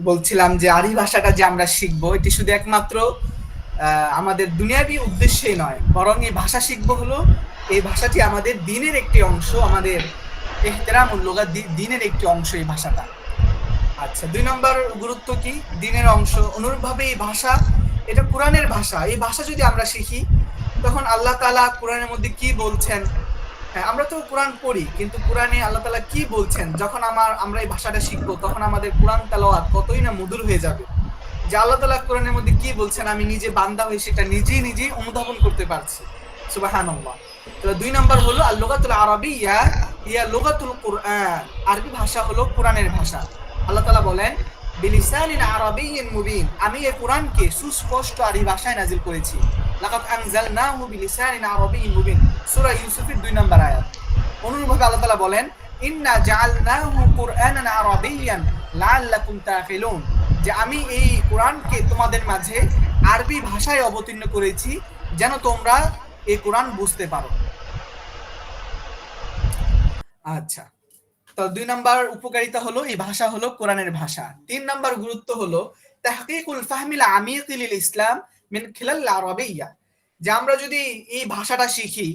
বলছিলাম যে আরবি ভাষাটা যে আমরা শিখবো এটি শুধু একমাত্র আমাদের দুনিয়াবী উদ্দেশ্যেই নয়, বরং এই ভাষা শিখবো হলো এই ভাষাটি আমাদের দিনের একটি অংশ, আমাদের ইহতিরামুল লুগাত, দিনের একটি অংশ এই ভাষাটা। আচ্ছা, ২ নম্বর গুরুত্ব কি? দিনের অংশ। অনুরূপভাবে এই ভাষা, এটা কোরআনের ভাষা। এই ভাষা যদি আমরা শিখি, তখন আল্লাহ তাআলা কোরআনের মধ্যে কি বলছেন, হ্যাঁ, আমরা তো কোরআন পড়ি, কিন্তু কোরআনে আল্লাহ তাআলা কি বলছেন যখন আমরা এই ভাষাটা শিখবো, তখন আমাদের কোরআন তেলাওয়াত কতই না মধুর হয়ে যাবে। যে আল্লাহ তাআলা কোরআনের মধ্যে কি বলছেন, আমি নিজে বান্দা হয়ে সেটা নিজেই অনুধাবন করতে পারছি। সুবহানাল্লাহ। তো ২ নম্বর হলো আল লুগাতুল আরাবিয়্যা ইয়া লুগাতুল কুরআন। আরবি ভাষা হলো কোরআনের ভাষা। আল্লাহ তাআলা বলেন, বিলিসানিন আরাবিয়্যিন মুবিন, আমি এই কোরআনকে সুস্পষ্ট আরবি ভাষায় নাযিল করেছি। লাকাদ আনজালনাহু বিলিসানিন আরাবিয়্যিন মুবিন, সূরা ইউসুফের ২ নম্বর আয়াত। অনুরূপভাবে আল্লাহ তাআলা বলেন, ইন্না জাআলনাহু কুরআনান আরাবিয়্যান লাআল্লাকুম তাকিলুন, যে আমি এই কোরআনকে তোমাদের মাঝে আরবি ভাষায় অবতীর্ণ করেছি যেন তোমরা এই কোরআন বুঝতে পারো। আচ্ছা, তো ২ নম্বর উপকারিতা হলো এই ভাষা হলো কোরআনের ভাষা। ৩ নম্বর গুরুত্ব হলো তাহকিকুল ফাহমিল আমিক লিল ইসলাম মিন খিলাল আরাবিয়্যা, যে আমরা যদি এই ভাষাটা শিখি,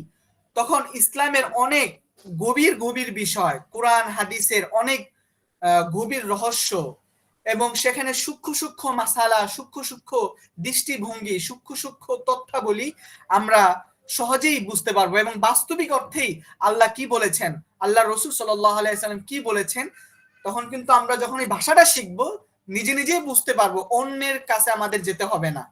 তখন ইসলামের অনেক গভীর গভীর বিষয়, কোরআন হাদিসের অনেক গভীর রহস্য, এবং সেখানে সূক্ষ্ম সূক্ষ্ম মাসালা, সূক্ষ্ম সূক্ষ্ম দৃষ্টিভঙ্গি, সূক্ষ্ম সূক্ষ্ম তথ্যাবলী আমরা সহজেই বুঝতে পারবো, এবং বাস্তবিক অর্থেই আল্লাহ কি বলেছেন, আল্লাহ রসুল সাল্লাল্লাহু আলাইহি ওয়াসাল্লাম কি বলেছেন, তখন কিন্তু আমরা যখন এই ভাষাটা শিখবো নিজেই বুঝতে পারবো, অন্যের কাছে আমাদের যেতে হবে না।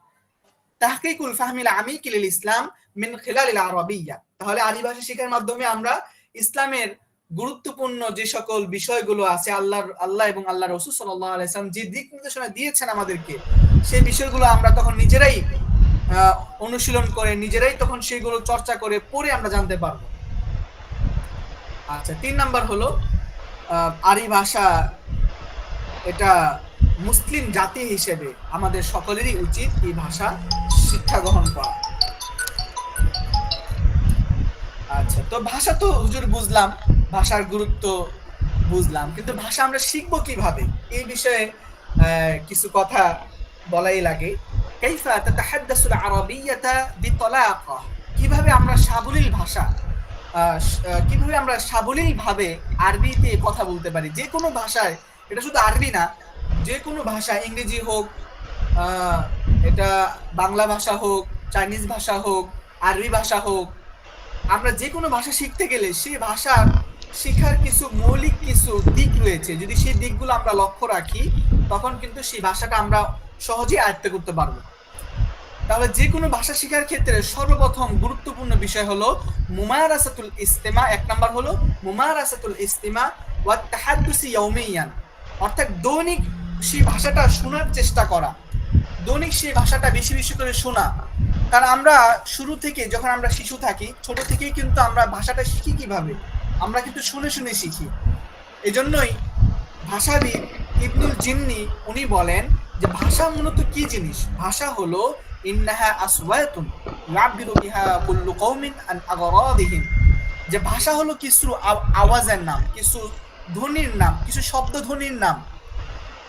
তাহকিকুল ফাহমিল আমিক লিল ইসলাম মিন খিলালিল আরাবিয়্যা, তাহলে আরবি ভাষা শেখার মাধ্যমে আমরা ইসলামের গুরুত্বপূর্ণ যে সকল বিষয়গুলো আছে, আল্লাহ এবং আল্লাহ রাসূল সাল্লাল্লাহু আলাইহি ওয়াসাল্লাম যে দিক নির্দেশনা দিয়েছেন আমাদেরকে, সেই বিষয়গুলো আমরা তখন নিজেরাই অনুশীলন করে, নিজেরাই তখন সেগুলো চর্চা করে পড়ে আমরা জানতে পারবো। আচ্ছা, ৩ নম্বর হলো আরবি ভাষা, এটা মুসলিম জাতি হিসেবে আমাদের সকলেরই উচিত এই ভাষা শিক্ষা গ্রহণ করা। আচ্ছা, তো ভাষা তো হুজুর বুঝলাম, ভাষার গুরুত্ব বুঝলাম, কিন্তু ভাষা আমরা শিখবো কিভাবে, এই বিষয়ে কিছু কথা বলাই লাগে। কাইফা তাতাহাদ্দাসুল আরাবিয়্যাতা বিতলাকা, কিভাবে আমরা সাবলীল ভাষা, কিভাবে আমরা সাবলীল ভাবে আরবিতে কথা বলতে পারি, যে কোনো ভাষায়, এটা শুধু আরবি না, যে কোনো ভাষা, ইংরেজি হোক, এটা বাংলা ভাষা হোক, চাইনিজ ভাষা হোক, আরবি ভাষা হোক, আমরা যে কোনো ভাষা শিখতে গেলে সেই ভাষা শেখার কিছু মৌলিক কিছু দিক রয়েছে, যদি সেই দিকগুলো আমরা লক্ষ্য রাখি, তখন কিন্তু সেই ভাষাটা আমরা সহজেই আয়ত্ত করতে পারবো। তাহলে যে কোনো ভাষা শেখার ক্ষেত্রে সর্বপ্রথম গুরুত্বপূর্ণ বিষয় হলো মুমারাসাতুল ইস্তিমা। ১ নম্বর হলো মুমারাসাতুল ইস্তিমা ওয়া তাহাদ্দুসি ইয়াউমিয়ান, অর্থাৎ দৈনিক সেই ভাষাটা শোনার চেষ্টা করা, দৈনিক সেই ভাষাটা বেশি বেশি করে শোনা। কারণ আমরা শুরু থেকে, যখন আমরা শিশু থাকি, ছোট থেকেই কিন্তু আমরা ভাষাটা শিখি কিভাবে, আমরা কিন্তু শুনে শুনে শিখি। এজন্যই ভাষাবিদ ইবনুল জিন্নি উনি বলেন যে ভাষা মূলত কি জিনিস, ভাষা হলো ইন্নাহা আসওয়াতুন ইয়াবিরু বিহা কুল্লু কওমিন আন আগরাদিহিম, যে ভাষা হলো কিছু আওয়াজের নাম, কিছু ধ্বনির নাম, কিছু শব্দ ধ্বনির নাম।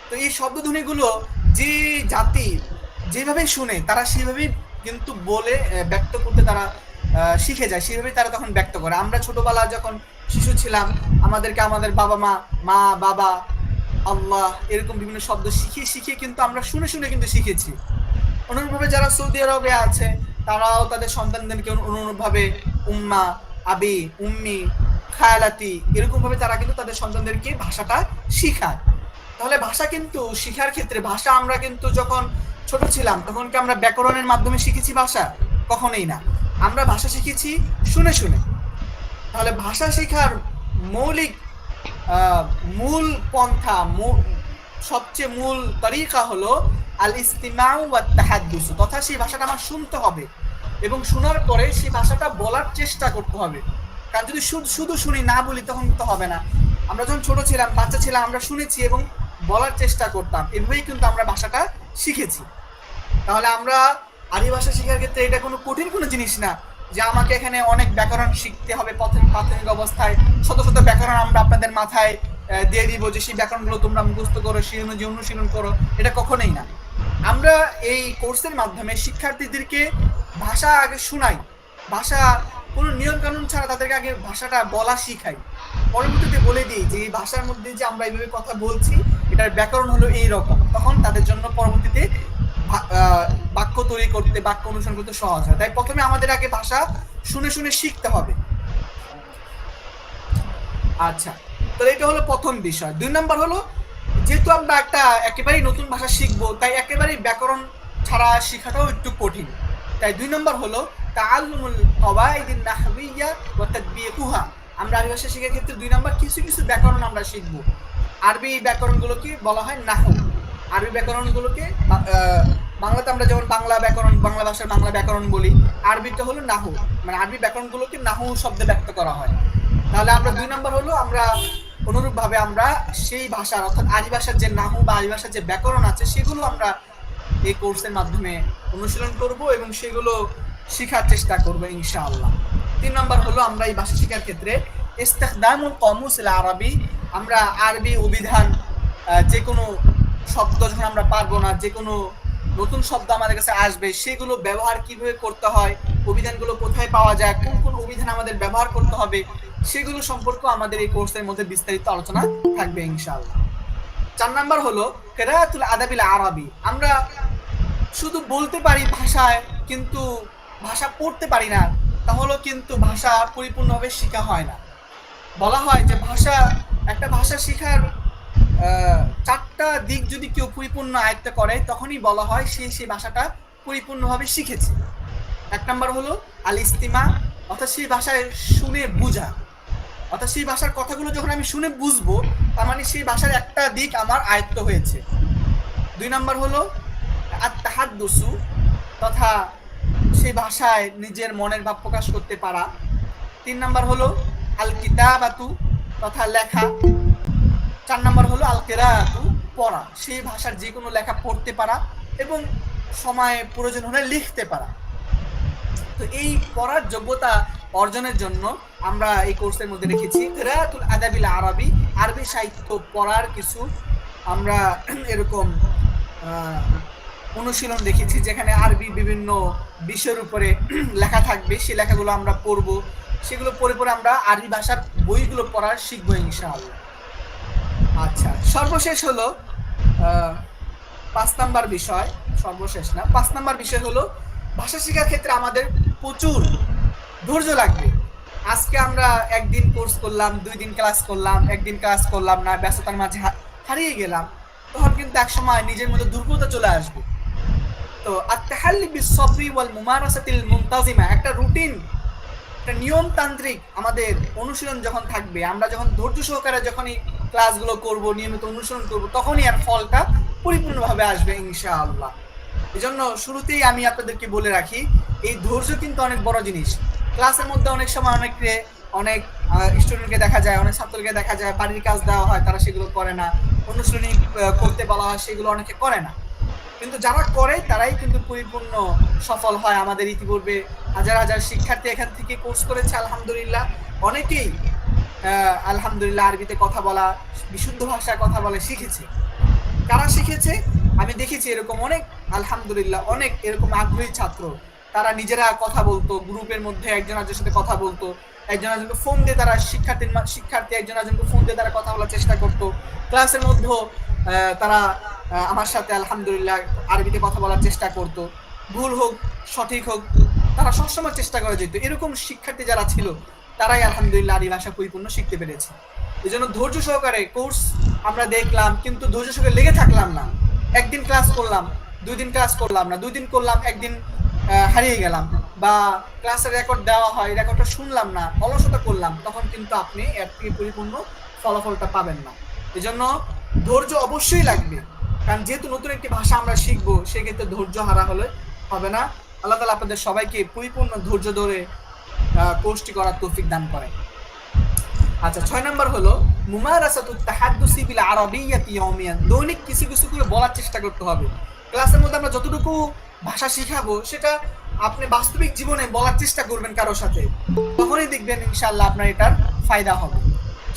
তো এই শব্দ ধ্বনিগুলো যে জাতি যেভাবে শুনে, তারা সেভাবেই কিন্তু বলে ব্যক্ত করতে তারা শিখে যায়, সেভাবেই তারা তখন ব্যক্ত করে। আমরা ছোটবেলা যখন শিশু ছিলাম, আমাদেরকে আমাদের বাবা মা বাবা, আল্লাহ, এরকম বিভিন্ন শব্দ শিখিয়ে শিখিয়ে কিন্তু আমরা শুনে শুনে কিন্তু শিখেছি। অনুরূপভাবে যারা সৌদি আরবে আছে, তারাও তাদের সন্তানদেরকে অনুরূপভাবে উম্মা, আবি, উম্মি, খায়ালাতি, এরকম ভাবে তারা কিন্তু তাদের সন্তানদেরকে ভাষাটা শিখায়। তাহলে ভাষা কিন্তু শিখার ক্ষেত্রে, ভাষা আমরা কিন্তু যখন ছোট ছিলাম, তখন কি আমরা ব্যাকরণের মাধ্যমে শিখেছি ভাষা? কখনোই না, আমরা ভাষা শিখেছি শুনে শুনে। তাহলে ভাষা শেখার মৌলিক মূল পন্থা, সবচেয়ে মূল তরিকা হলো আল ইস্তিমাউ ওয়াত তাহাদ্দুস, তথা সেই ভাষাটা আমার শুনতে হবে, এবং শোনার পরে সেই ভাষাটা বলার চেষ্টা করতে হবে। কারণ যদি শুধু শুনি, না বলি, তখন তো হবে না। আমরা যখন ছোট ছিলাম, বাচ্চা ছিলাম, আমরা শুনেছি এবং বলার চেষ্টা করতাম, এভাবেই কিন্তু আমরা ভাষাটা শিখেছি। তাহলে আমরা আরবি ভাষা শেখার ক্ষেত্রে এটা কোনো কঠিন কোনো জিনিস না যে আমাকে এখানে অনেক ব্যাকরণ শিখতে হবে। প্রাথমিক অবস্থায় শত শত ব্যাকরণ আমরা আপনাদের মাথায় দিয়ে দিব যে সেই ব্যাকরণগুলো তোমরা মুখস্থ করো, সেই অনুযায়ী অনুশীলন করো, এটা কখনোই না। আমরা এই কোর্সের মাধ্যমে শিক্ষার্থীদেরকে ভাষা আগে শোনাই, ভাষা কোনো নিয়ম কানুন ছাড়া তাদেরকে আগে ভাষাটা বলা শিখাই, পরবর্তীতে বলে দিই যে এই ভাষার মধ্যে যে আমরা এইভাবে কথা বলছি এটার ব্যাকরণ হলো এই রকম, তখন তাদের জন্য পরবর্তীতে বাক্য তৈরি করতে, বাক্য অনুসরণ করতে সহজ হয়। তাই প্রথমে আমাদের আগে ভাষা শুনে শুনে শিখতে হবে। আচ্ছা, তো এটা হলো প্রথম বিষয়। 2 নাম্বার হলো, যেহেতু আমরা একটা একেবারেই নতুন ভাষা শিখবো, তাই একেবারেই ব্যাকরণ ছাড়া শেখাটাও একটু কঠিন। তাই 2 নাম্বার হলো তাআল্লুমুল কওয়াইদিন নাহওয়িয়্যা ওয়া তাতবিকুহা। আমরা আরবি ভাষা শেখার ক্ষেত্রে 2 নাম্বার কিছু কিছু ব্যাকরণ আমরা শিখবো। আরবি ব্যাকরণগুলোকে বলা হয় নাহউ। আরবি ব্যাকরণগুলোকে বাংলাতে আমরা যেমন বাংলা ব্যাকরণ, বাংলা ভাষার বাংলা ব্যাকরণ বলি, আরবিতে হলো নাহু, মানে আরবি ব্যাকরণগুলোকে নাহু শব্দে ব্যক্ত করা হয়। তাহলে আমরা 2 নাম্বার হলো আমরা অনুরূপভাবে আমরা সেই ভাষার অর্থাৎ আরবি ভাষার যে নাহু বা আরবি ভাষার যে ব্যাকরণ আছে সেগুলো আমরা এই কোর্সের মাধ্যমে অনুশীলন করব এবং সেগুলো শেখার চেষ্টা করব ইনশাআল্লাহ। 3 নাম্বার হলো আমরা এই ভাষা শেখার ক্ষেত্রে ইস্তিখদামুল কামুসিল আরবি, আমরা আরবি অভিধান, যে কোনো শব্দ যখন আমরা পারবো না, যে কোনো নতুন শব্দ আমাদের কাছে আসবে সেগুলো ব্যবহার কিভাবে করতে হয়, অভিধানগুলো কোথায় পাওয়া যায়, কোন কোন অভিধান আমাদের ব্যবহার করতে হবে, সেগুলো সম্পর্কে আমাদের এই কোর্সের মধ্যে বিস্তারিত আলোচনা থাকবে ইনশাআল্লাহ। 4 নাম্বার হলো কিরাআতুল আদাবিল আরবি, আমরা শুধু বলতে পারি ভাষায় কিন্তু ভাষা পড়তে পারি না, তাহলে কিন্তু ভাষা পরিপূর্ণভাবে শেখা হয় না। বলা হয় যে ভাষা, একটা ভাষা শেখার 4টা দিক যদি কেউ পরিপূর্ণ আয়ত্ত করে তখনই বলা হয় সে সেই ভাষাটা পরিপূর্ণভাবে শিখেছে। 1 নাম্বার হলো আল ইস্তিমা, অর্থাৎ সেই ভাষায় শুনে বোঝা, অর্থাৎ সেই ভাষার কথাগুলো যখন আমি শুনে বুঝবো তার মানে সেই ভাষার একটা দিক আমার আয়ত্ত হয়েছে। 2 নাম্বার হলো আত তাহাদ্দুসু, তথা সেই ভাষায় নিজের মনের ভাব প্রকাশ করতে পারা। 3 নাম্বার হলো আল কিতাবাতু, তথা লেখা। 4 নাম্বার হলো আল কিরাআতু, পড়া, সেই ভাষার যে কোনো লেখা পড়তে পারা এবং সময়ে প্রয়োজন হলে লিখতে পারা। তো এই পড়ার যোগ্যতা অর্জনের জন্য আমরা এই কোর্সের মধ্যে রেখেছি কিরাআতুল আদাবিল আরবি, আরবি সাহিত্য পড়ার কিছু আমরা এরকম অনুশীলন দেখেছি, যেখানে আরবি বিভিন্ন বিষয়ের উপরে লেখা থাকবে, সেই লেখাগুলো আমরা পড়ব, সেগুলো পড়ে পড়ে আমরা আরবি ভাষার বইগুলো পড়া শিখবো ইনশাআল্লাহ। আচ্ছা, সর্বশেষ হলো 5 নাম্বার বিষয়, সর্বশেষ না, 5 নাম্বার বিষয় হলো ভাষা শেখার ক্ষেত্রে আমাদের প্রচুর ধৈর্য লাগবে। আজকে আমরা একদিন কোর্স করলাম, 2 দিন ক্লাস করলাম, একদিন ক্লাস করলাম না, ব্যস্ততার মাঝে হারিয়ে গেলাম, তখন কিন্তু এক সময় নিজের মধ্যে দুর্বলতা চলে আসবে। তো আত-তাহাল্লি বিস-সবরি ওয়াল মুমারাসাতিল মুনতাজিমা, একটা রুটিন, একটা নিয়মতান্ত্রিক আমাদের অনুশীলন যখন থাকবে, আমরা যখন ধৈর্য সহকারে যখনই ক্লাসগুলো করব, নিয়মিত অনুসরণ করব, তখনই আর ফলটা পরিপূর্ণভাবে আসবে ইনশাআল্লাহ। এজন্য শুরুতেই আমি আপনাদেরকে বলে রাখি, এই ধৈর্য কিন্তু অনেক বড় জিনিস। ক্লাসের মধ্যে অনেক সময় অনেক স্টুডেন্টকে দেখা যায়, অনেক ছাত্রকে দেখা যায় বাড়ির কাজ দেওয়া হয়, তারা সেগুলো করে না, অনুশীলনী করতে বলা হয়, সেগুলো অনেকে করে না। কিন্তু যারা করে তারাই কিন্তু পরিপূর্ণ সফল হয়। আমাদের ইতিপূর্বে হাজার হাজার শিক্ষার্থী এখান থেকে কোর্স করেছে আলহামদুলিল্লাহ, অনেকেই আলহামদুলিল্লাহ আরবিতে কথা বলা, বিশুদ্ধ ভাষায় কথা বলা শিখেছে। কারা শিখেছে? আমি দেখেছি এরকম অনেক, আলহামদুলিল্লাহ অনেক এরকম আগ্রহী ছাত্র, তারা নিজেরা কথা বলতো, গ্রুপের মধ্যে একজন আরেকজনের সাথে কথা বলতো, একজন আরেকজনকে ফোন দিয়ে তারা শিক্ষার্থী একজন আরেকজনকে ফোন দিয়ে তারা কথা বলার চেষ্টা করতো। ক্লাসের মধ্যেও তারা আমার সাথে আলহামদুলিল্লাহ আরবিতে কথা বলার চেষ্টা করতো, ভুল হোক সঠিক হোক তারা সবসময় চেষ্টা করে যেত। এরকম শিক্ষার্থী যারা ছিল তারাই আলহামদুলিল্লাহ আরবি ভাষা পরিপূর্ণ শিখতে পেরেছে। এই জন্য ধৈর্য সহকারে কোর্স আমরা দেখলাম, কিন্তু ধৈর্য সহকারে লেগে থাকলাম না। একদিন ক্লাস করলাম, 2 দিন ক্লাস করলাম না, 2 দিন করলাম, একদিন হারিয়ে গেলাম, বা ক্লাসের রেকর্ড দেওয়া হয়, রেকর্ডটা শুনলাম না, অলসতা করলাম, তখন কিন্তু আপনি এর থেকে পরিপূর্ণ ফলাফলটা পাবেন না। এই জন্য ধৈর্য অবশ্যই লাগবে, কারণ যেহেতু নতুন একটি ভাষা আমরা শিখবো, সেক্ষেত্রে ধৈর্য হারা হলে হবে না। আল্লাহ তাআলা আপনাদের সবাইকে পরিপূর্ণ ধৈর্য ধরে কোর্সটি করার তৌফিক দান করেন। আচ্ছা, 6 নাম্বার হলো মুমারাসাতুত তাহাদ্দুসি বিল আরাবিয়্যাতি ইয়াওমিয়ান, দৈনিক কিছু কিছু করে বলার চেষ্টা করতে হবে। ক্লাসের মধ্যে আমরা যতটুকু ভাষা শিখাবো সেটা আপনি বাস্তবিক জীবনে বলার চেষ্টা করবেন কারোর সাথে, তখনই দেখবেন ইনশাআল্লাহ আপনার এটার ফায়দা হবে।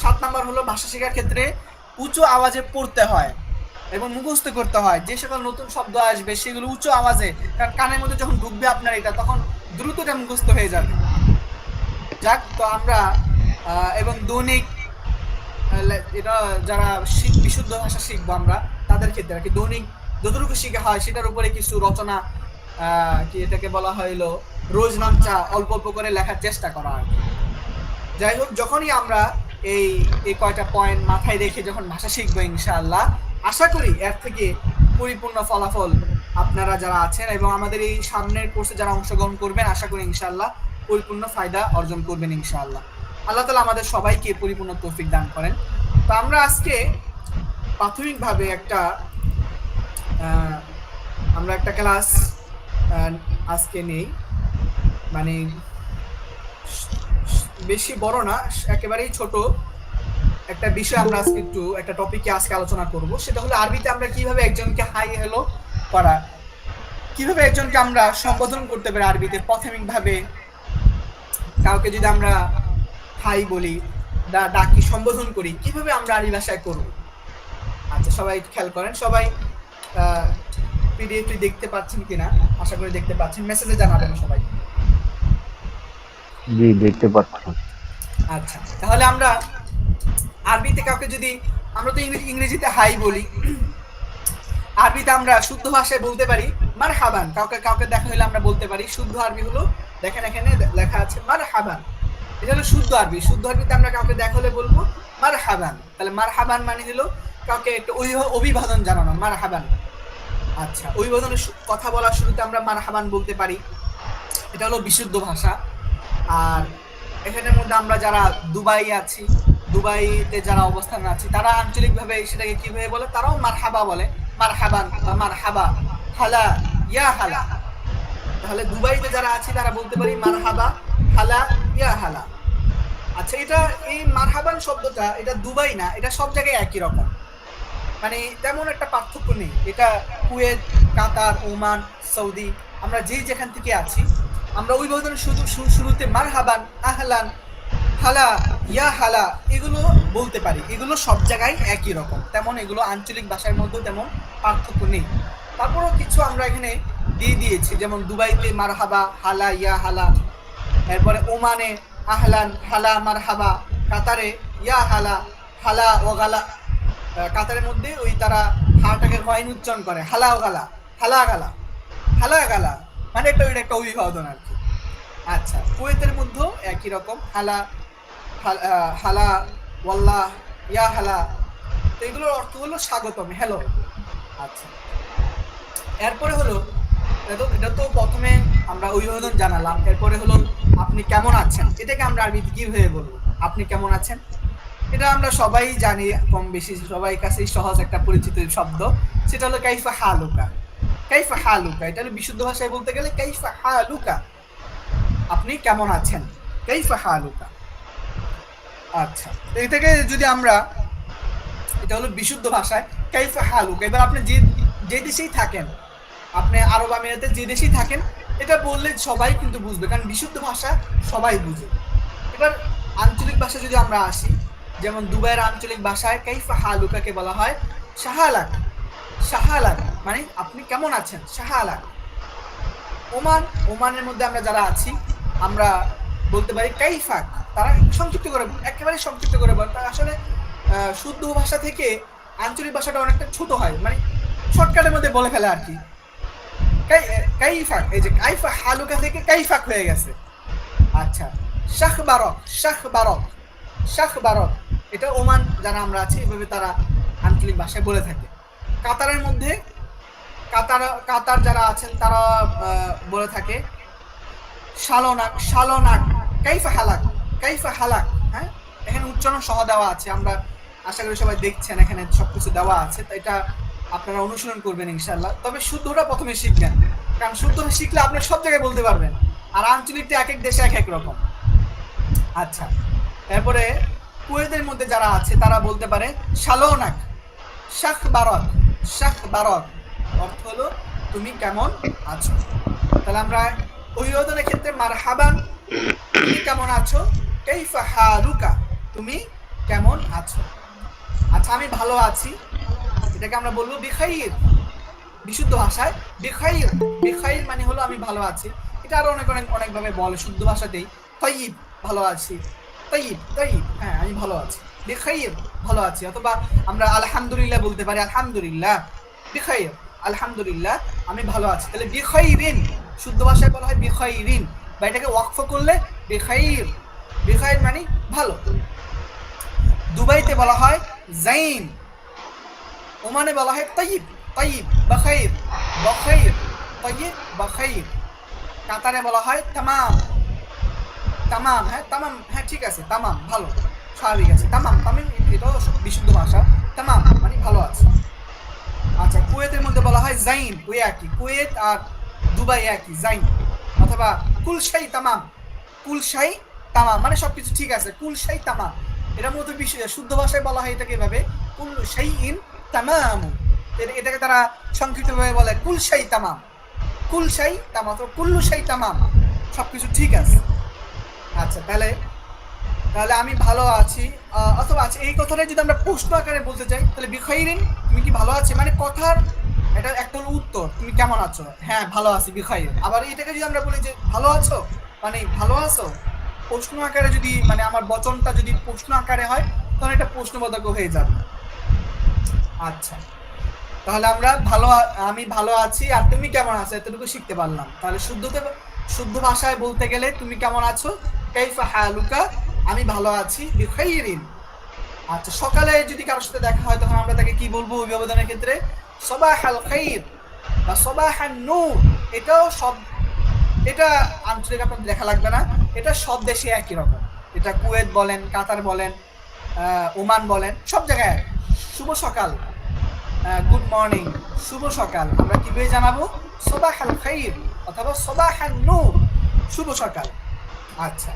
7 নাম্বার হলো ভাষা শেখার ক্ষেত্রে উঁচু আওয়াজে পড়তে হয় এবং মুখস্থ করতে হয়। যে সকল নতুন শব্দ আসবে সেগুলো উঁচু আওয়াজে, কারণ কানের মধ্যে যখন ঢুকবে আপনার এটা, তখন দ্রুত এটা মুখস্থ হয়ে যাবে। যাক, তো আমরা এবং দৈনিক এটা যারা বিশুদ্ধ ভাষা শিখবো আমরা, তাদের ক্ষেত্রে আর কি দৈনিক যতটুকু শিখা হয় সেটার উপরে কিছু রচনা, কি এটাকে বলা হইলো রোজনামচা, অল্প অল্প করে লেখার চেষ্টা করা আর কি। যাই হোক, যখনই আমরা এই এই কয়টা পয়েন্ট মাথায় রেখে যখন ভাষা শিখবো ইনশাআল্লাহ, আশা করি এর থেকে পরিপূর্ণ ফলাফল আপনারা যারা আছেন এবং আমাদের এই সামনের কোর্সে যারা অংশগ্রহণ করবেন, আশা করি ইনশাআল্লাহ পরিপূর্ণ ফায়দা অর্জন করবেন ইনশাআল্লাহ। আল্লাহ তাআলা আমাদের সবাইকে পরিপূর্ণ তৌফিক দান করেন। তো আমরা আজকে প্রাথমিকভাবে একটা ক্লাস আজকে নেই, মানে বেশি বড় না, একেবারেই ছোট একটা বিষয় আমরা আজকে একটা টপিকে আজকে আলোচনা করব। সেটা হলো আরবিতে আমরা কিভাবে একজনকে হাই হ্যালো করা, কিভাবে একজনকে আমরা সম্বোধন করতে পারি আরবিতে প্রাথমিকভাবে। কাউকে যদি আমরা হাই বলি, ডাকি, সম্বোধন করি, কিভাবে আমরা আরবি ভাষায় করব। আচ্ছা, সবাই খেয়াল করেন, সবাই পিডিএফটি দেখতে পাচ্ছেন কিনা, আশা করি দেখতে পাচ্ছেন, মেসেজে জানাবেন সবাই। জি, দেখতে পাচ্ছি। আচ্ছা, তাহলে আমরা আরবিতে কাউকে যদি, আমরা তো ইংরেজিতে হাই বলি, আরবিতে আমরা শুদ্ধ ভাষায় বলতে পারি মারহাবান। কাউকে দেখা হলে আমরা বলতে পারি, শুদ্ধ আরবি হলো, দেখেন এখানে লেখা আছে মারহাবান, এটা হলো শুদ্ধ আরবি। শুদ্ধ আরবিতে আমরা কাউকে দেখা হলে বলবো মারহাবান। তাহলে মারহাবান মানে হলো কাউকে একটা অভিবাদন জানানো, মারহাবান। আচ্ছা, অভিবাদনের কথা বলার শুরুতে আমরা মারহাবান বলতে পারি, এটা হলো বিশুদ্ধ ভাষা। আর এখানের মধ্যে আমরা যারা দুবাই আছি, দুবাইতে যারা অবস্থান আছি, তারা আঞ্চলিকভাবে সেটাকে কিভাবে বলে, তারাও মারহাবা বলে, মারহাবান বা মারহাবা, হালা, ইয়া হালা। তাহলে দুবাইতে যারা আছি তারা বলতে পারি মারহাবা, হালা, ইয়া হালা। আচ্ছা, এটা এই মারহাবান শব্দটা, এটা দুবাই না, এটা সব জায়গায় একই রকম, মানে তেমন একটা পার্থক্য নেই। এটা কুয়েত, কাতার, ওমান, সৌদি, আমরা যেখান থেকে আছি, আমরা ওই বদলের শুরুতে মারহাবান, আহলান, হালা, ইয়া হালা এগুলো বলতে পারি। এগুলো সব জায়গায় একই রকম, তেমন এগুলো আঞ্চলিক ভাষার মধ্যে তেমন পার্থক্য নেই। তারপরও কিছু আমরা এখানে দিয়ে দিয়েছি, যেমন দুবাইতে মারহাবা, হালা, ইয়া হালা, এরপরে ওমানে আহলান, হালা, মারহাবা, কাতারে ইয়া হালা, হালা ও গালা। কাতারের মধ্যে ওই তারা হাটাকে গয়ন উচ্চারণ করে, হালা ও গালা, হালা গালা, হালা গালা, মানে একটা অভিবাদন আর কি। আচ্ছা, কুয়েতের মধ্যেও একই রকম, হালা, হালা, ওয়াল্লাহ, ইয়া হালা। তো এগুলোর অর্থ হলো স্বাগতম, হ্যালো। আচ্ছা, এরপরে হলো, এটা তো প্রথমে আমরা অভিবাদন জানালাম, এরপরে হলো আপনি কেমন আছেন। এটাকে আমরা আরবিতে কিভাবে বলবো, আপনি কেমন আছেন? এটা আমরা সবাই জানি, কম বেশি সবাই কাছেই সহজ একটা পরিচিত শব্দ, সেটা হলো কাইফা হালুকা। কাইফা হালুকা, এটা হলো বিশুদ্ধ ভাষায় বলতে গেলে কাইফা হালুকা, আপনি কেমন আছেন, কাইফা হালুকা। আচ্ছা, এটাকে যদি আমরা, এটা হলো বিশুদ্ধ ভাষায় কাইফা হালুকা। এবার আপনি যে দেশেই থাকেন, আপনি আরব আমিরাতে যে দেশেই থাকেন, এটা বললে সবাই কিন্তু বুঝবে, কারণ বিশুদ্ধ ভাষা সবাই বুঝে। এবার আঞ্চলিক ভাষা যদি আমরা আসি, যেমন দুবাইয়ের আঞ্চলিক ভাষায় কাইফা হালুকাকে বলা হয় শাহালাক। শাহালাক মানে আপনি কেমন আছেন, শাহালাক। ওমানের মধ্যে আমরা যারা আছি, আমরা বলতে পারি কাইফাক। তারা সংক্ষিপ্ত করে, একেবারে সংক্ষিপ্ত করে বলে, তারা আসলে শুদ্ধ ভাষা থেকে আঞ্চলিক ভাষাটা অনেকটা ছোট হয়, মানে শর্টকাটের মধ্যে বলে ফেলে আর কি। কাইফাক, এই যে কাইফা হালুকা থেকে কাইফাক হয়ে গেছে। আচ্ছা, শাহ বারক, শাহ বারক, শাহ বারক, এটা ওমান যারা আমরা আছি এভাবে তারা আঞ্চলিক ভাষায় বলে থাকে। কাতারের মধ্যে কাতার যারা আছেন তারা বলে থাকে শালনাক, শালনাক, কাইফা হালাক, কাইফা হালাক। হ্যাঁ, এখানে উচ্চারণ সহ দেওয়া আছে, আমরা আশা করি সবাই দেখছেন, এখানে সবকিছু দেওয়া আছে, তো এটা আপনারা অনুশীলন করবেন ইনশাআল্লাহ। তবে শুদ্ধটা প্রথমে শিখবেন, কারণ শুদ্ধটা শিখলে আপনি সব জায়গায় বলতে পারবেন, আর আঞ্চলিকটা এক এক দেশে এক এক রকম। আচ্ছা, এরপরে কুয়েতের মধ্যে যারা আছে তারা বলতে পারে শালনাক, শাহ বারক, শাহ বারক, অর্থ হলো তুমি কেমন আছো। তাহলে আমরা অভিবাদনের ক্ষেত্রে মারহাবান, তুমি কেমন আছো, কাইফা হালুকা, তুমি কেমন আছো? আচ্ছা, আমি ভালো আছি, এটাকে আমরা বলবো বিখাইর। বিশুদ্ধ ভাষায় বিখাইর। বিখাইর মানে হলো আমি ভালো আছি। এটা আরো অনেক অনেক অনেক ভাবে বলে শুদ্ধ ভাষাতেই। তাইয়িব, ভালো আছি। তাইয়িব, তাইয়িব, হ্যাঁ আমি ভালো আছি। বিখাইর, ভালো আছি। অথবা আমরা আলহামদুলিল্লাহ বলতে পারি, আলহামদুলিল্লাহ বিখাইর, আলহামদুলিল্লাহ আমি ভালো আছি। তাহলে বিখাইরিন, শুদ্ধ ভাষায় বলা হয় বিখাইরিন, বা এটাকে ওয়াকফ করলে বিখাইর। বিখাইর মানে ভালো। দুবাইতে বলা হয় জাইন, ওমানে বলা হয় তাইয়িব, তাইয়িব বাখাইর, বখাইর, তাইয়িব বাখাইর। কাতারে বলা হয় তামাম, তামাম, হ্যাঁ তামাম, হ্যাঁ ঠিক আছে, তামাম ভালো, স্বাভাবিক আছে। তামাম, তামিম এটাও বিশুদ্ধ ভাষা। তামাম মানে ভালো আছে। আচ্ছা, কুয়েতের মধ্যে বলা হয় জাইন, ওই একই, কুয়েত আর দুবাই একই, জাইন। অথবা কুলশাই তামাম, কুলশাই তামাম মানে সবকিছু ঠিক আছে, কুলশাই তামাম। এটা মূলত শুদ্ধ ভাষায় বলা হয় এটাকে এভাবে, কুল্লু শাইইন তামাম। এটাকে তারা সংক্ষিপ্তভাবে বলে কুলশাই তামাম, কুলশাই তামাম, তো কুল্লু শাই তামাম, সবকিছু ঠিক আছে। আচ্ছা, তাহলে তাহলে আমি ভালো আছি। অথবা আছে এই কথাটা যদি আমরা প্রশ্ন আকারে বলতে চাই, তাহলে বিখাইরিন, তুমি কি ভালো আছো, মানে কথার এটা একটা হলো উত্তর, তুমি কেমন আছো, হ্যাঁ ভালো আছি বিখাইর। আবার এটাকে যদি আমরা বলি যে ভালো আছো, মানে ভালো আছো, প্রশ্ন আকারে যদি, মানে আমার বচনটা যদি প্রশ্ন আকারে হয়, তাহলে এটা প্রশ্নবোধক হয়ে যাবে। আচ্ছা, তাহলে আমরা আমি ভালো আছি আর তুমি কেমন আছো এতটুকু শিখতে পারলাম। তাহলে শুদ্ধ ভাষায় বলতে গেলে তুমি কেমন আছো, কাইফা হালুকা, আমি ভালো আছি বিখাইরিন। আচ্ছা, সকালে যদি কারোর সাথে দেখা হয় তখন আমরা তাকে কি বলবো অভিবাদনের ক্ষেত্রে, সবাহাল খাইর বা সবাহান নূর। এটাও সব, এটা আঞ্চলিক আপনাদের দেখা লাগবে না, এটা সব দেশে একই রকম। এটা কুয়েত বলেন, কাতার বলেন, ওমান বলেন, সব জায়গায় শুভ সকাল, গুড মর্নিং, শুভ সকাল আমরা কিভাবে জানাবো, সবাহাল খাইর অথবা সবাহান নূর, শুভ সকাল। আচ্ছা,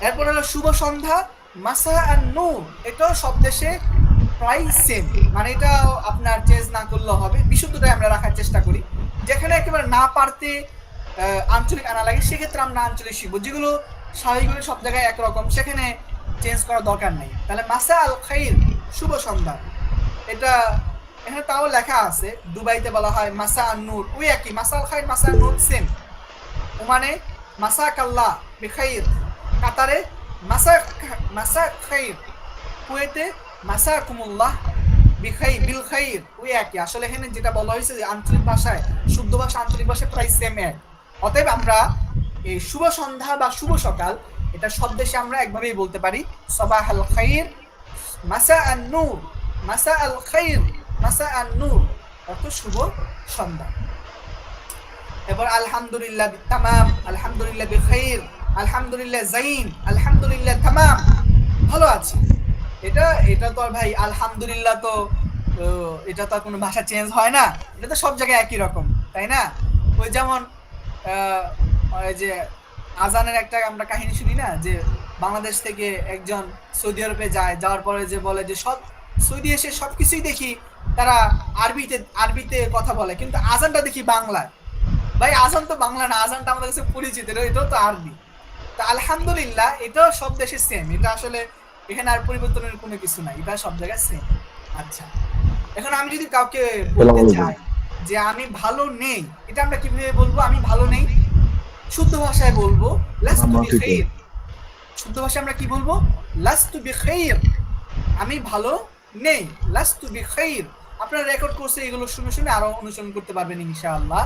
এরপর হলো শুভ সন্ধ্যা, মাসা আর নূর। এটাও সব দেশে প্রায় সেম, মানে এটা আপনার চেঞ্জ না করলেও হবে, বিশুদ্ধটাই আমরা রাখার চেষ্টা করি। যেখানে একেবারে না পারতে আঞ্চলিক আনা লাগে, সেক্ষেত্রে আমরা আঞ্চলিক শিখবো। যেগুলো স্বাভাবিকভাবে সব জায়গায় একরকম, সেখানে চেঞ্জ করার দরকার নেই। তাহলে মাসা আল খাইর, শুভ সন্ধ্যা, এটা এখানে তাও লেখা আছে। দুবাইতে বলা হয় মাসা আন নূর, ওই একই, মাসা আল খাইর মাসা আন নূর সেম। ওমানে মাসা কাল্লা বিখাইর, কাতারে মাসা খাইর, কুয়েতে মাসা কুমুল্লাহ বিল খাইর, ওই একই। আসলে এখানে যেটা বলা হয়েছে যে আঞ্চলিক ভাষায়, শুদ্ধ ভাষা আঞ্চলিক ভাষায় প্রায় সেম এক। অতএব আমরা এই শুভ সন্ধ্যা বা শুভ সকাল, এটা সব দেশে আমরা একভাবেই বলতে পারি, সবাহ আল খাইর, মাসা আন নূর, মাসা আল খাইর, মাসা আন নূর, অর্থ শুভ সন্ধ্যা। এবার আলহামদুলিল্লাহ তামাম, আলহামদুলিল্লাহ বিখাইর, আলহামদুলিল্লাহ জাইন, আলহামদুলিল্লাহ তামাম, ভালো আছি। এটা এটা তো আর ভাই আলহামদুলিল্লাহ তো, এটা তো কোনো ভাষা চেঞ্জ হয় না, এটা তো সব জায়গায় একই রকম, তাই না? ওই যেমন ওই যে আজানের একটা আমরা কাহিনী শুনি না, যে বাংলাদেশ থেকে একজন সৌদি আরবে যায়, যাওয়ার পরে যে বলে যে সব সৌদি এসে সবকিছুই দেখি তারা আরবিতে আরবিতে কথা বলে, কিন্তু আজানটা দেখি বাংলায়। ভাই আজান তো বাংলা না, আজানটা আমাদের কাছে পরিচিত, এটাও তো আরবি। তা আলহামদুলিল্লাহ এটাও সব দেশে সেম, এটা আসলে এখানে আর পরিবর্তনের কোনো কিছু নাই, এটা সব জায়গায় সেম। আচ্ছা, এখন আমি যদি কাউকে বলতে চাই যে আমি ভালো নেই, এটা আমরা কিভাবে বলবো, আমি ভালো নেই? শুদ্ধ ভাষায় বলবো লাস্তু বিখাইর। শুদ্ধ ভাষায় আমরা কি বলবো, লাস্তু বিখাইর, আমি ভালো নেই, লাস্তু বিখাইর। আপনারা রেকর্ড করছে, এগুলো শুনে শুনে আরো অনুসরণ করতে পারবেন ইনশাআল্লাহ।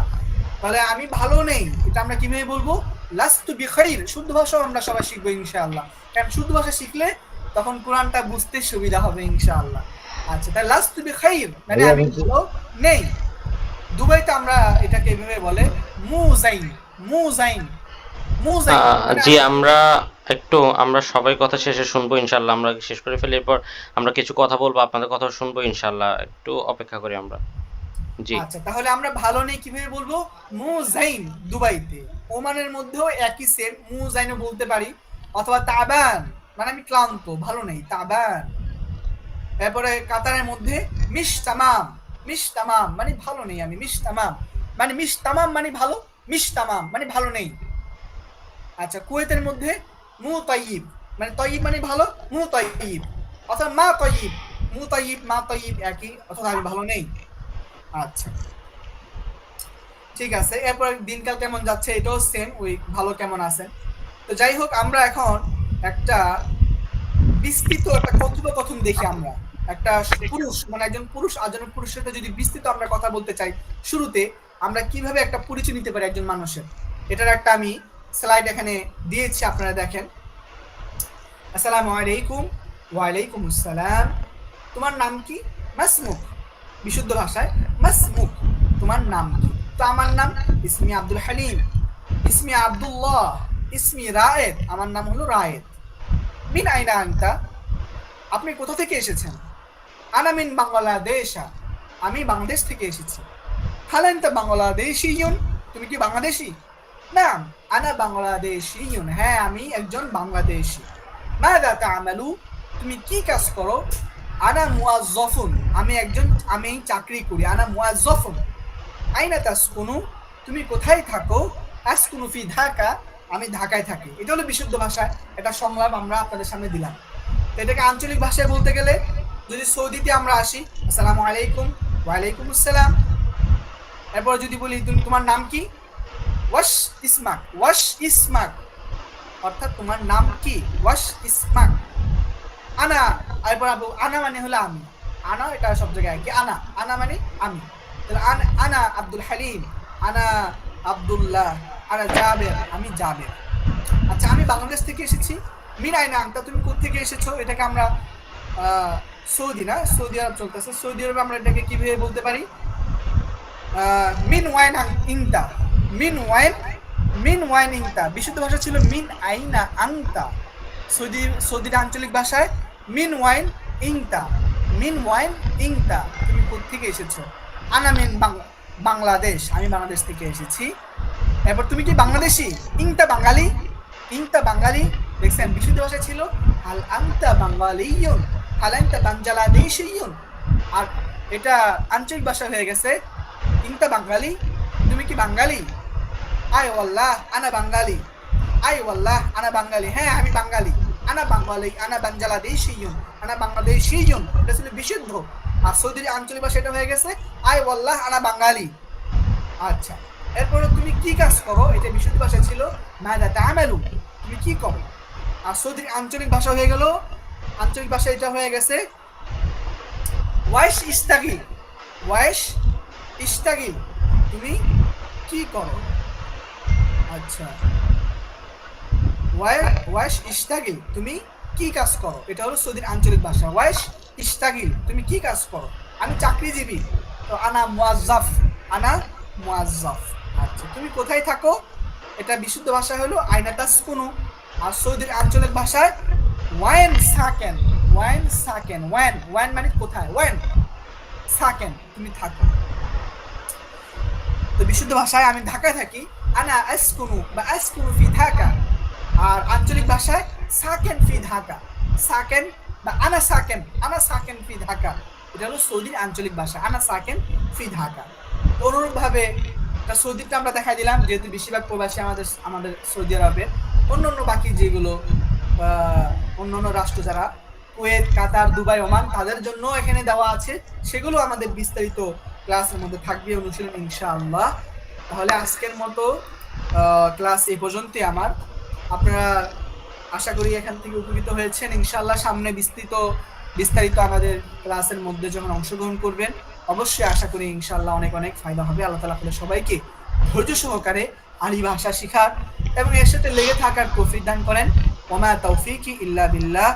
তাহলে আমি ভালো নেই, এটা আমরা কিভাবে বলবো, লাস্তু বিখাইর। শুদ্ধ ভাষাও আমরা সবাই শিখবো ইনশাআল্লাহ, কারণ শুদ্ধ ভাষা শিখলে তখন কোরআনটা বুঝতে সুবিধা হবে ইনশাআল্লাহ। আচ্ছা, তাহলে লাস্তু বিখাইর মানে আমি ভালো নেই। দুবাইতে আমরা এটাকে এভাবে বলে মুজাইন, মুজাইন, মুজাইন মানে জি, আমরা সবাই কথা শেষে শুনবো ইনশাল্লাহ। আমরা শেষ করে ফেলি, এরপর আমরা কিছু কথা বলবো, আপনাদের কথা শুনবো ইনশাল্লাহ। একটু অপেক্ষা করি আমরা। জি। আচ্ছা, তাহলে আমরা ভালো নেই কিভাবে বলবো, মুজাইন দুবাইতে। ওমানের মধ্যেও একই সেম, মুজাইনও বলতে পারি। অথবা তাবান মানে আমি ক্লান্ত, ভালো নেই, তাবান। এরপরে কাতারের মধ্যে মিশ তামাম, মিশ তামাম মানে ভালো নেই আমি, মিশ তামাম মানে মিশ তামাম মানে ভালো, মিশ তামাম মানে ভালো নেই। আচ্ছা, কুয়েতের মধ্যে মু তাইয়িব, মানে তাইয়িব মানে ভালো, মু তাইয়িব। অথবা মা তয়িব, মুতাইব মা তয়িব একই, অথবা আমি ভালো নেই। আচ্ছা ঠিক আছে, এরপর দিনকাল কেমন যাচ্ছে এটাও সেম, ওই ভালো কেমন আছেন। তো যাই হোক, আমরা এখন একটা বিস্তৃত একটা কথোপকথন দেখি। আমরা একটা পুরুষ, মানে একজন পুরুষ আরেকজন পুরুষের সাথে যদি বিস্তৃত আমরা কথা বলতে চাই, শুরুতে আমরা কিভাবে একটা পরিচয় নিতে পারি একজন মানুষের, এটার একটা আমি স্লাইড এখানে দিয়েছি, আপনারা দেখেন। আসসালামু আলাইকুম। ওয়ালাইকুম আসসালাম। তোমার নাম কি? মাসমুক। বিশুদ্ধ ভাষায় মাসমুক, তোমার নাম কি? তো আমার নাম ইসমি আব্দুল হালিম, ইসমি আব্দুল্লাহ, ইসমি রায়েদ, আমার নাম হলো রায়েদ। মিন আইনা আনতা, আপনি কোথা থেকে এসেছেন? আনা মিন বাংলাদেশা, আমি বাংলাদেশ থেকে এসেছি। হাল আনতা বাংলাদেশিয়ুন, তুমি কি বাংলাদেশি? না, আনা বাংলাদেশিয়ুন, হ্যাঁ আমি একজন বাংলাদেশি। মাযা তা'মালু, তুমি কি কাজ করো? আনা মুয়াজ্জাফুন, আমি চাকরি করি। আনা মুয়াজ্জাফুন। আইনা তাসকুনু, তুমি কোথায় থাকো? আসকুনু ফি ঢাকা, আমি ঢাকায় থাকি। এটা হলো বিশুদ্ধ ভাষায় এটা সংলাপ আমরা আপনাদের সামনে দিলাম। তো এটাকে আঞ্চলিক ভাষায় বলতে গেলে, যদি সৌদিতে আমরা আসি, আসসালামু আলাইকুম, ওয়ালাইকুম আসসালাম। এরপর যদি বলি তুমি তোমার নাম কি? ওয়াশ ইসমাক, ওয়াশ ইসমাক, অর্থাৎ তোমার নাম কি? ওয়াশ ইসমাক। আনা, এরপর আনা মানে হলো আমি। আনা এটা সব জায়গায় কি, আনা, আনা মানে আমি। তাহলে আনা আব্দুল হালিম, আনা আব্দুল্লাহ, আনা জাবের, আমি জাবের। আচ্ছা, আমি বাংলাদেশ থেকে এসেছি। মিন আইনা আনতা, তুমি কোথা থেকে এসেছো? এটাকে আমরা সৌদি, না সৌদি আরব চলতেছে, সৌদি আরবে আমরা এটাকে কিভাবে বলতে পারি? মিন ওয়াইন ইনতা, মিন ওয়াইন, মিন ওয়াইন ইনতা। বিশুদ্ধ ভাষা ছিল মিন আইনা আনতা। সৌদির আঞ্চলিক ভাষায় মিন ওয়াইন ইনতা, মিন ওয়াইন ইনতা, তুমি কোত্থেকে এসেছো? আনা মিন বাংলাদেশ, আমি বাংলাদেশ থেকে এসেছি। এরপর তুমি কি বাংলাদেশি? ইনতা বাঙালি, ইনতা বাঙালি। দেখছেন, বিশুদ্ধ ভাষা ছিল হাল আনতা বাঙালিয়ুন, হাল আনতা বাংলাদেশিয়ুন। আর এটা আঞ্চলিক ভাষা হয়ে গেছে ইনতা বাঙালি, তুমি কি বাঙালি? আয় ওয়াল্লাহ আনা বাঙালি, আয় ওয়াল্লাহ আনা বাঙালি, হ্যাঁ আমি বাঙালি। আনা বাঙালি, আনা বাংলাদেশিয়ুন, আনা বাংলাদেশিয়ুন, এটা ছিল বিশুদ্ধ। আর সৌদির আঞ্চলিক ভাষা এটা হয়ে গেছে আয় ওয়াল্লাহ আনা বাঙালি। আচ্ছা, এরপরে তুমি কি কাজ করো? এটা বিশুদ্ধ ভাষা ছিল মাযা তা'মালু, তুমি কি করো? আর সৌদির আঞ্চলিক ভাষা হয়ে গেল, আঞ্চলিক ভাষা এটা হয়ে গেছে ওয়াইশ ইস্তাগিল, ওয়াইশ ইস্তাগিল, তুমি কি করো? আচ্ছা, ওয়াইশ ইস্তাগিল, তুমি কি কাজ করো? এটা হলো সৌদির আঞ্চলিক ভাষা। ওয়াইশ ইস্তাগিল, তুমি কি কাজ করো? আমি চাকরিজীবী। তো আনা মুয়াজ্জাফ, আনা মুয়াজ্জাফ। আচ্ছা, তুমি কোথায় থাকো? এটা বিশুদ্ধ ভাষা হলো আইনা তাসকুনু। আর সৌদির আঞ্চলিক ভাষায় ওয়াইন সাকেন, ওয়াইন সাকেন, ওয়াইন, ওয়াইন মানে কোথায়, ওয়াইন সাকেন, তুমি থাকো। তো বিশুদ্ধ ভাষায় আমি ঢাকায় থাকি, আনা আসকুনু বা আসকুনু ফি ঢাকা। আর আঞ্চলিক ভাষায় সাকেন ফি ঢাকা, সাকেন বা আনা সাকেন, আনা সাকেন ফি ঢাকা। এটা হলো সৌদির আঞ্চলিক ভাষা, আনা সাকেন ফি ঢাকা। অনুরূপভাবে সৌদিটা আমরা দেখা দিলাম, যেহেতু বেশিরভাগ প্রবাসী আমাদের আমাদের সৌদি আরবের। অন্যান্য বাকি যেগুলো অন্যান্য রাষ্ট্র যারা কুয়েত, কাতার, দুবাই, ওমান, তাদের জন্য এখানে দেওয়া আছে, সেগুলো আমাদের বিস্তারিত ক্লাসের মধ্যে থাকবে, অনুশীলন ইনশাআল্লাহ। তাহলে আজকের মতো ক্লাস এই পর্যন্তই আমার। আপনারা আশা করি এখান থেকে উপকৃত হয়েছেন। ইনশাআল্লাহ সামনে বিস্তারিত আমাদের ক্লাসের মধ্যে যখন অংশগ্রহণ করবেন, অবশ্যই আশা করি ইনশাআল্লাহ অনেক অনেক ফায়দা হবে। আল্লাহ তাআলা আপনাদের সবাইকে ধৈর্য সহকারে আরবি ভাষা শেখার এবং এর সাথে লেগে থাকার তৌফিক দান করেন। ওমা তাওফিকি ইল্লা বিল্লাহ।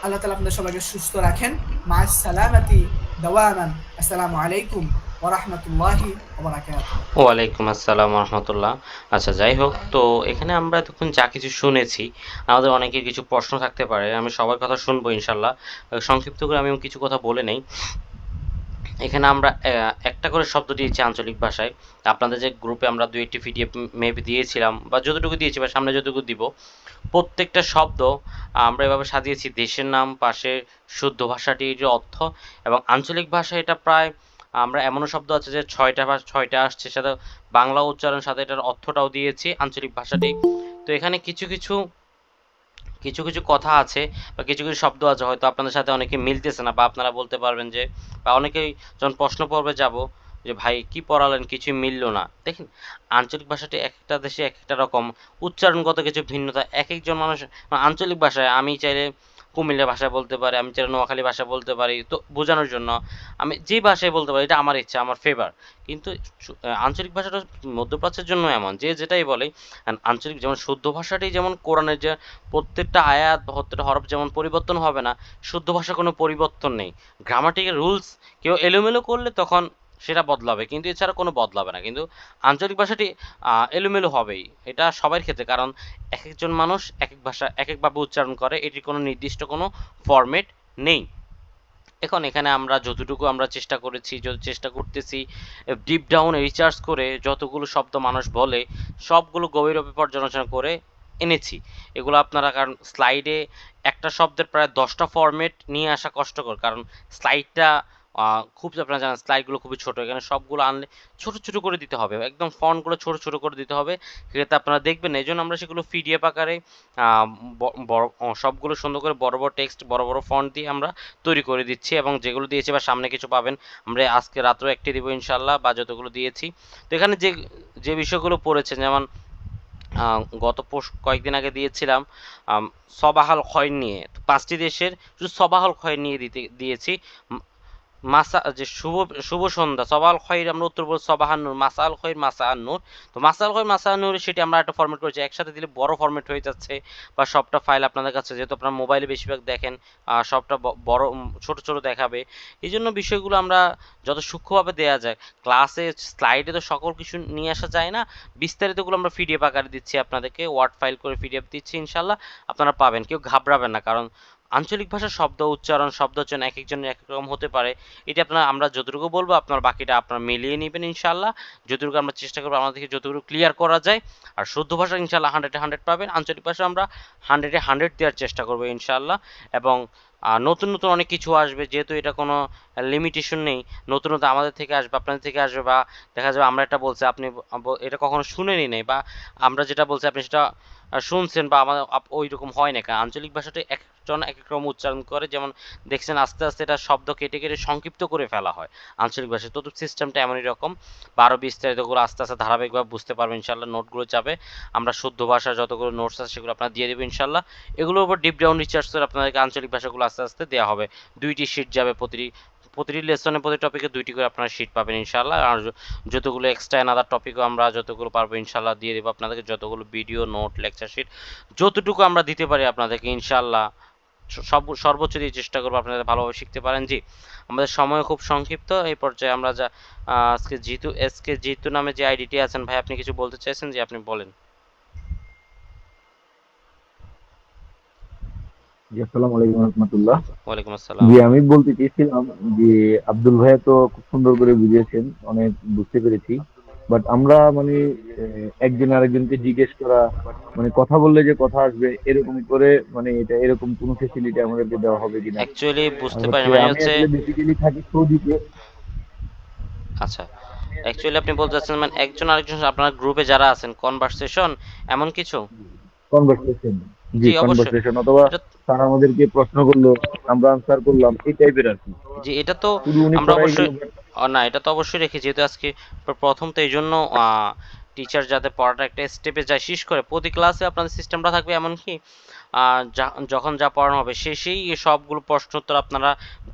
আল্লাহ তাআলা আপনাদের সবাইকে সুস্থ রাখেন। মা'আস সালামাতি দাওয়ামান। আসসালামু আলাইকুম ওয়া রাহমাতুল্লাহি ওয়া বারাকাতুহু। ওয়ালাইকুম আসসালাম রহমতুল্লাহ। আচ্ছা, যাই হোক, তো এখানে আমরা এতক্ষণ যা কিছু শুনেছি, আমাদের অনেকের কিছু প্রশ্ন থাকতে পারে, আমি সবার কথা শুনবো ইনশাল্লাহ। সংক্ষিপ্ত করে আমি কিছু কথা বলে নেই। এখানে আমরা একটা করে শব্দ দিয়েছি আঞ্চলিক ভাষায়। আপনাদের যে গ্রুপে আমরা 2-1টি পিডিএফ মেবি দিয়েছিলাম, বা যতটুকু দিয়েছি বা সামনে যতটুকু দিব, প্রত্যেকটা শব্দ আমরা এভাবে সাজিয়েছি। দেশের নাম, পাশে শুদ্ধ ভাষাটির অর্থ, এবং আঞ্চলিক ভাষা এটা প্রায় আমরা এমনও শব্দ আছে যে 6টা আসছে, সাথে বাংলা উচ্চারণ সাথে এটার অর্থটাও দিয়েছি আঞ্চলিক ভাষাটি। তো এখানে কিছু কিছু কিছু কিছু কথা আছে বা কিছু কিছু শব্দ আছে হয়তো আপনাদের সাথে অনেকে মিলতেছে না, বা আপনারা বলতে পারবেন যে, বা অনেকেই যখন প্রশ্ন পর্বে যাব যে ভাই কি পড়ালেন কিছুই মিললো না। দেখেন, আঞ্চলিক ভাষাটি এক একটা দেশে এক একটা রকম, উচ্চারণগত কিছু ভিন্নতা, এক একজন মানুষ আঞ্চলিক ভাষায় আমি চাইলে কুমিল্লা ভাষায় বলতে পারি, আমি চাইলে নোয়াখালী ভাষা বলতে পারি, তো বোঝানোর জন্য আমি যে ভাষায় বলতে পারি এটা আমার ইচ্ছা, আমার ফেভার। কিন্তু আঞ্চলিক ভাষাটা মধ্যপ্রাচ্যের জন্য এমন যে যেটাই বলে, আঞ্চলিক যেমন শুদ্ধ ভাষাটি যেমন কোরআনের যে প্রত্যেকটা আয়াত বা প্রত্যেকটা হরফ যেমন পরিবর্তন হবে না, শুদ্ধ ভাষার কোনো পরিবর্তন নেই। গ্রামাটিক্যাল রুলস কেউ এলোমেলো করলে তখন সেটা বদলাবে, কিন্তু এছাড়া কোনো বদলাবে না। কিন্তু আঞ্চলিক ভাষাটি এলোমেলো হবেই, এটা সবার ক্ষেত্রে, কারণ এক একজন মানুষ এক এক ভাষা এক একভাবে উচ্চারণ করে, এটির কোনো নির্দিষ্ট কোনো ফরম্যাট নেই। এখন এখানে আমরা যতটুকু আমরা চেষ্টা করেছি, যত চেষ্টা করতেছি ডিপ ডাউন রিসার্চ করে যতগুলো শব্দ মানুষ বলে সবগুলো গভীরভাবে পর্যালোচনা করে এনেছি। এগুলো আপনারা, কারণ স্লাইডে একটা শব্দের প্রায় 10টা ফরম্যাট নিয়ে আসা কষ্টকর, কারণ স্লাইডটা খুব, আপনারা জানেন স্লাইডগুলো খুবই ছোট, এখানে সবগুলো আনলে ছোট ছোট করে দিতে হবে, একদম ফন্টগুলো ছোট ছোট করে দিতে হবে, সেক্ষেত্রে আপনারা দেখবেন। এই জন্য আমরা সেগুলো পিডিএফ আকারে বড় সবগুলো সুন্দর করে বড় বড় টেক্সট বড় বড় ফন্ট দিয়ে আমরা তৈরি করে দিচ্ছি, এবং যেগুলো দিয়েছি বা সামনে কিছু পাবেন, আমরা আজকে রাত্রেও একটি দিব ইনশাল্লাহ, বা যতগুলো দিয়েছি। তো এখানে যে যে বিষয়গুলো পড়েছেন, যেমন গত কয়েকদিন আগে দিয়েছিলাম সবাহাল ক্ষয় নিয়ে, তো 5টি দেশের শুধু সবাহাল ক্ষয় নিয়ে দিয়েছি। মাসা যে শুভ শুভ সন্ধ্যা সবাল খয়ের আমরা উত্তর বলছি সবাহান্নুর, মাসাল খয়ের মাসাহান্নুর। তো মাসাল খয়ের মাসাহান্নুর সেটি আমরা একটা ফরম্যাট করেছি, একসাথে দিলে বড় ফরম্যাট হয়ে যাচ্ছে, বা সবটা ফাইল আপনাদের কাছে, যেহেতু আপনারা মোবাইলে বেশিরভাগ দেখেন, সবটা বড় ছোট ছোট দেখাবে। এই জন্য বিষয়গুলো আমরা যত সূক্ষ্মভাবে দেওয়া যায়, ক্লাসে স্লাইডে তো সকল কিছু নিয়ে আসা যায় না, বিস্তারিতগুলো আমরা পিডিএফ আকারে দিচ্ছি আপনাদেরকে, ওয়ার্ড ফাইল করে পিডিএফ দিচ্ছি ইনশাল্লাহ, আপনারা পাবেন, কেউ ঘাবড়াবেন না। কারণ আঞ্চলিক ভাষার শব্দ উচ্চারণ শব্দ চয়ন এক একজনের এক এক রকম হতে পারে, এটা আপনার আমরা যতটুকু বলবো আপনার বাকিটা আপনার মিলিয়ে নেবেন ইনশাল্লাহ। যতটুকু আমরা চেষ্টা করবো আমাদেরকে যতটুকু ক্লিয়ার করা যায়, আর শুদ্ধ ভাষা ইনশাল্লাহ 100-এ 100 পাবেন, আঞ্চলিক ভাষা আমরা 100-এ 100 দেওয়ার চেষ্টা করবো ইনশাল্লাহ। এবং নতুন নতুন অনেক কিছু আসবে, যেহেতু এটা কোনো লিমিটেশন নেই, নতুন নতুন আমাদের থেকে আসবে, আপনাদের থেকে আসবে, বা দেখা যাবে আমরা এটা বলছি আপনি এটা কখনো শুনেনি নেই, বা আমরা যেটা বলছি আপনি সেটা শুনছেন, বা আমাদের ওই রকম হয় না, কারণ আঞ্চলিক ভাষাটা একজন এক এক রকম উচ্চারণ করে, যেমন দেখছেন আস্তে আস্তে এটা শব্দ কেটে কেটে সংক্ষিপ্ত করে ফেলা হয় আঞ্চলিক ভাষায়, তো সিস্টেমটা এমনই রকম। 12 বিস্তারিতগুলো আস্তে আস্তে ধারাবাহিকভাবে বুঝতে পারবেন ইনশাল্লাহ, নোটগুলো যাবে, আমরা শুদ্ধ ভাষার যতগুলো নোটস আছে সেগুলো আপনার দিয়ে দেবো ইনশাল্লাহ। এগুলোর উপর ডিপ ডাউন রিসার্চ করে আপনাদেরকে আঞ্চলিক ভাষাগুলো আস্তে আস্তে দেওয়া হবে, 2টি শিট যাবে প্রতিটি প্রতিটি লেসনে প্রতি টপিকে 2টি করে আপনারা শিট পাবেন ইনশাল্লাহ। আর যতগুলো এক্সট্রা আদার টপিকও আমরা যতগুলো পারবো ইনশাল্লাহ দিয়ে দেবো আপনাদেরকে, যতগুলো ভিডিও নোট লেকচার শিট যতটুকু আমরা দিতে পারি আপনাদেরকে ইনশাল্লাহ সর্বোচ্চ দিয়ে চেষ্টা করবো আপনারা ভালোভাবে শিখতে পারেন। জি, আমাদের সময় খুব সংক্ষিপ্ত, এই পর্যায়ে আমরা যা আজকে জিতু নামে যে আইডিটি আছেন, ভাই আপনি কিছু বলতে চাইছেন? যে আপনি বলেন। জি, আসসালামু আলাইকুম রহমতুল্লাহ। ওয়ালাইকুম আসসালাম। জি, আমি বলতে চেয়েছিলাম যে আব্দুল ভাইয়া তো খুব সুন্দর করে বুঝিয়েছেন, অনেক বুঝতে পেরেছি। বাট আমরা মানে একজন আরেকজনকে জিজ্ঞেস করা, মানে কথা বললে যে কথা আসবে এরকম করে, মানে এটা এরকম কোনো ফেসিলিটি আমাদেরকে দেওয়া হবে কিনা। অ্যাকচুয়ালি আর বুঝতে পারি হচ্ছে মানে আমি হচ্ছে, আসলে বেসিক্যালি থাকি সৌদিতে। আচ্ছা, অ্যাকচুয়ালি আপনি বলতে চাচ্ছেন মানে একজন আরেকজন আপনার গ্রুপে যারা আছেন কনভারসেশন এমন কিছু? কনভারসেশন, জি জি অবশ্যই। কনভারসেশন, অথবা এটা স্যার আমাদেরকে প্রশ্ন করলো, আমরা আনসার করলাম, এই টাইপের আর কি। জি, এটা তো শুধু উনি আমরা পড়াই গেল অবশ্যই, না এটা তো অবশ্যই রেখে, যেহেতু আজকে প্রথম, তো এই জন্য টিচার যাতে পড়াটা একটা স্টেপে যায় শেষ করে, প্রতি ক্লাসে আপনাদের সিস্টেমটা থাকবে এমনকি যখন যা পড়ানো হবে শেষেই এই সবগুলো প্রশ্ন উত্তর আপনারা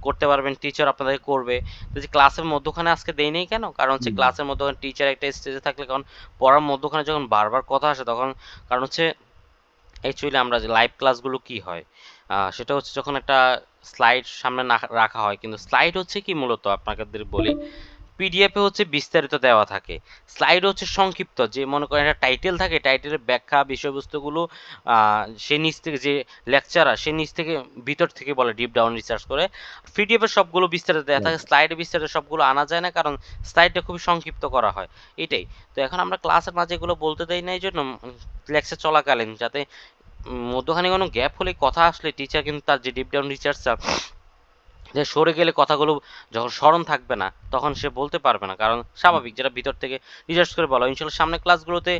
করতে পারবেন, টিচার আপনাদেরকে করবে। তো যে ক্লাসের মধ্যখানে আজকে দেই নেই কেন, কারণ হচ্ছে ক্লাসের মধ্যখানে টিচার একটা স্টেজে থাকলে, কারণ পড়ার মধ্যখানে যখন বারবার কথা আসে তখন, কারণ হচ্ছে অ্যাকচুয়ালি আমরা যে লাইভ ক্লাসগুলো কি হয়, সেটা হচ্ছে যখন একটা স্লাইড সামনে না রাখা হয়, কিন্তু স্লাইড হচ্ছে কি মূলত আপনাদের বলি, পিডিএফে হচ্ছে বিস্তারিত দেওয়া থাকে, স্লাইড হচ্ছে সংক্ষিপ্ত, যে মনে করেন একটা টাইটেল থাকে, টাইটেলের ব্যাখ্যা বিষয়বস্তুগুলো সে নিচ থেকে যে লেকচারার সে নিচ থেকে ভিতর থেকে বলে ডিপ ডাউন রিসার্চ করে, পিডিএফে সবগুলো বিস্তারিত দেওয়া থাকে, স্লাইডে বিস্তারিত সবগুলো আনা যায় না, কারণ স্লাইডটা খুবই সংক্ষিপ্ত করা হয় এটাই। তো এখন আমরা ক্লাসের মাঝে এগুলো বলতে দেই না, এই জন্য লেকচার চলাকালীন যাতে মধ্যখানে কোনো গ্যাপ হলে কথা আসলে টিচার কিন্তু তার যে ডিপ ডাউন রিসার্চটা যে সরে গেলে কথাগুলো যখন স্মরণ থাকবে না তখন সে বলতে পারবে না, কারণ স্বাভাবিক যেটা ভিতর থেকে রিসার্চ করে বলা হয়। ইনশাল্লাহ সামনে ক্লাসগুলোতে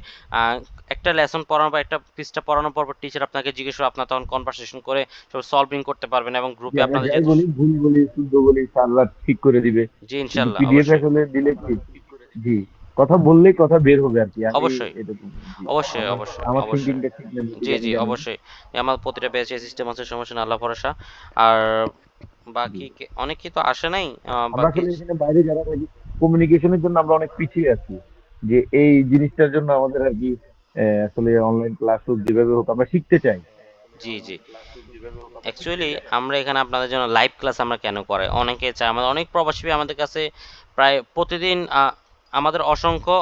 একটা লেসন পড়ানো বা একটা পৃষ্ঠা পড়ানোর পর টিচার আপনাকে জিজ্ঞেস করে আপনার তখন কনভারসেশন করে সব সলভিং করতে পারবেন এবং যে গ্রুপে আমরা আপনাদের যাই যেহেতু বলি, ভুল বলি, শুদ্ধ বলি, স্যাররা ঠিক করে দিবে। জি কিন্তু ইনশাল্লাহ পিডিএফ অবশ্যই আসলে দিলে কি, জি, কথা বললেই কথা বের হবে আর কি। আমি অবশ্যই এটুকু, জি, অবশ্যই আমার অবশ্যই আমার অবশ্যই থিঙ্কিংটা ঠিক না, জি আপনি জি জানেন। অবশ্যই। আমার প্রতিটা ব্যাচে সিস্টেম আছে, সমস্যা না, আল্লাহ ভরসা। আর জি। বাকি অনেকেই তো আসে নাই, আমরা বাকি আসলে এখানে বাইরে যারা থাকি, কমিউনিকেশনের জন্য আমরা অনেক পিছিয়ে আছি। যে এই জিনিসটার জন্য আমাদের আর কি আসলে অনলাইন ক্লাস হোক, যেভাবে হোক আমরা শিখতে চাই। জি জি অ্যাকচুয়ালি আমরা এখানে আপনাদের জন্য লাইভ ক্লাস আমরা কেন করে অনেকে চায়, আমাদের অনেক প্রবাসী ভাই আমাদের কাছে প্রায় প্রতিদিন আমাদের অসংখ্য